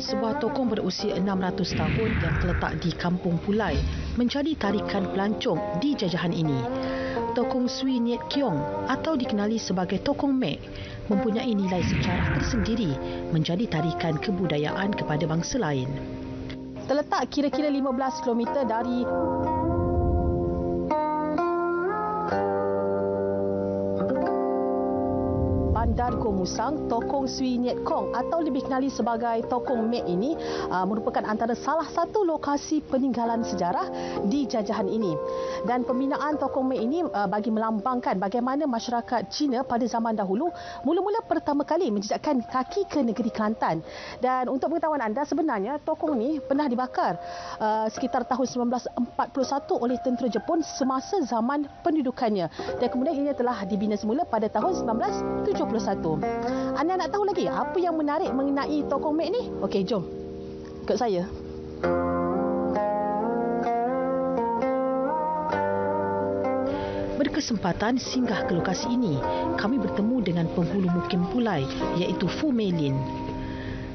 sebuah tokong berusia 600 tahun yang terletak di Kampung Pulai menjadi tarikan pelancong di jajahan ini. Tokong Sui Niet Kiong atau dikenali sebagai Tokong Mek mempunyai nilai sejarah tersendiri menjadi tarikan kebudayaan kepada bangsa lain. Terletak kira-kira 15 km dari Bandar Koh Musang, Tokong Sui Niet Kong atau lebih dikenali sebagai Tokong Mek ini merupakan antara salah satu lokasi peninggalan sejarah di jajahan ini. Dan pembinaan Tokong Mek ini bagi melambangkan bagaimana masyarakat Cina pada zaman dahulu mula-mula pertama kali menjejakkan kaki ke negeri Kelantan. Dan untuk pengetahuan anda, sebenarnya Tokong ni pernah dibakar sekitar tahun 1941 oleh tentera Jepun semasa zaman pendudukannya. Dan kemudian ia telah dibina semula pada tahun 1971. Anda nak tahu lagi apa yang menarik mengenai Tokong Mek ni? Okey, jom. Ikut saya. Berkesempatan singgah ke lokasi ini, kami bertemu dengan penghulu mukim Pulai iaitu Fu Meilin.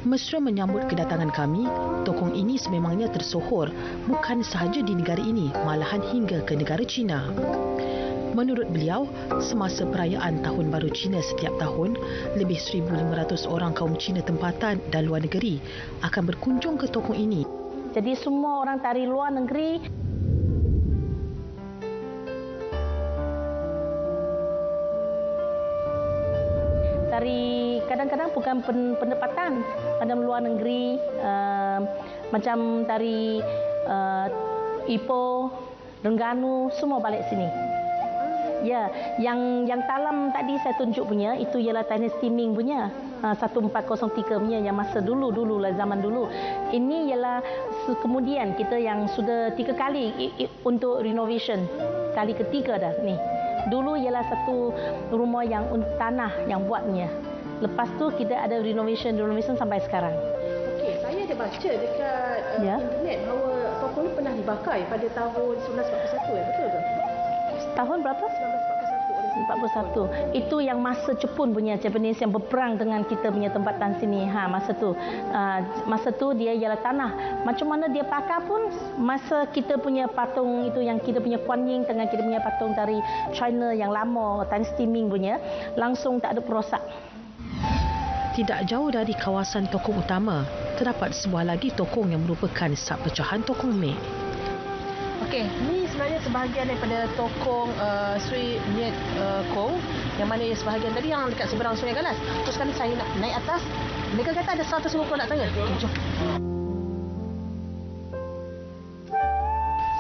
Mesra menyambut kedatangan kami, tokong ini sememangnya tersohor bukan sahaja di negara ini, malahan hingga ke negara China. Menurut beliau, semasa perayaan Tahun Baru Cina setiap tahun, lebih 1,500 orang kaum Cina tempatan dan luar negeri akan berkunjung ke tokong ini. Jadi semua orang dari luar negeri dari kadang-kadang bukan pendapatan pada luar negeri, macam dari Ipoh, Terengganu, semua balik sini. Ya, yang dalam tadi saya tunjuk punya itu ialah Dynasty Ming punya 1403 punya yang masa dulu lah zaman dulu. Ini ialah kemudian kita yang sudah 3 kali untuk renovation. Kali ketiga dah ni. Dulu ialah satu rumah yang tanah yang buatnya. Lepas tu kita ada renovation sampai sekarang. Okey, saya ada baca dekat internet bahawa tokong ini pernah dibakar pada tahun 1941, betul ke? Tahun berapa? 1941. Itu yang masa Jepun punya, Japanese yang berperang dengan kita punya tempatan sini. Masa tu dia ialah tanah. Macam mana dia pakar pun, masa kita punya patung itu yang kita punya Kuan Yin dengan kita punya patung dari China yang lama, Dynasty Ming punya, langsung tak ada perosak. Tidak jauh dari kawasan tokong utama, terdapat sebuah lagi tokong yang merupakan sub pecahan Tokong Mek. Okey, ini sebenarnya sebahagian daripada tokong Sui Niet Kong, yang mana sebahagian tadi yang dekat seberang Sungai Galas. Terus sekarang saya nak naik atas. Mereka kata ada 150 nak tanya. Okay, jom.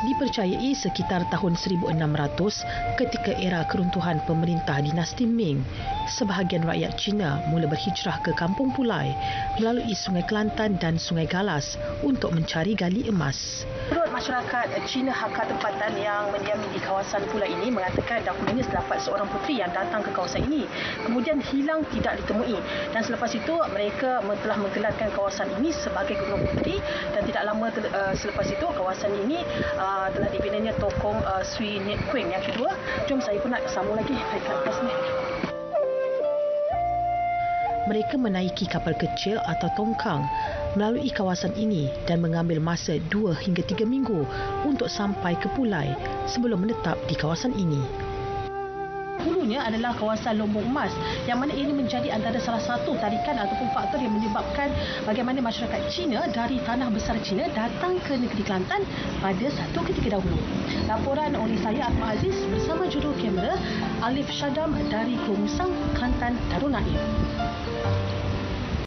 Dipercayai sekitar tahun 1600 ketika era keruntuhan pemerintah dinasti Ming, sebahagian rakyat Cina mula berhijrah ke Kampung Pulai melalui Sungai Kelantan dan Sungai Galas untuk mencari gali emas. Menurut masyarakat Cina Hakka tempatan yang mendiami di kawasan Pulai ini mengatakan dahulunya terdapat seorang puteri yang datang ke kawasan ini, kemudian hilang tidak ditemui, dan selepas itu mereka telah menggelarkan kawasan ini sebagai Gunung Puteri, dan tidak lama selepas itu kawasan ini telah dibinanya tokong Sui Niet Kong yang kedua. Jom saya pun nak sambung lagi naik ke atas ni. Mereka menaiki kapal kecil atau tongkang melalui kawasan ini dan mengambil masa 2 hingga 3 minggu untuk sampai ke Pulai sebelum menetap di kawasan ini. Hulunya adalah kawasan Lombok Emas, yang mana ini menjadi antara salah satu tarikan ataupun faktor yang menyebabkan bagaimana masyarakat Cina dari tanah besar Cina datang ke negeri Kelantan pada satu ketika dahulu. Laporan oleh saya Ahmad Aziz bersama juru kamera Alif Syadam dari Koh Musang, Kelantan, Darul Naim.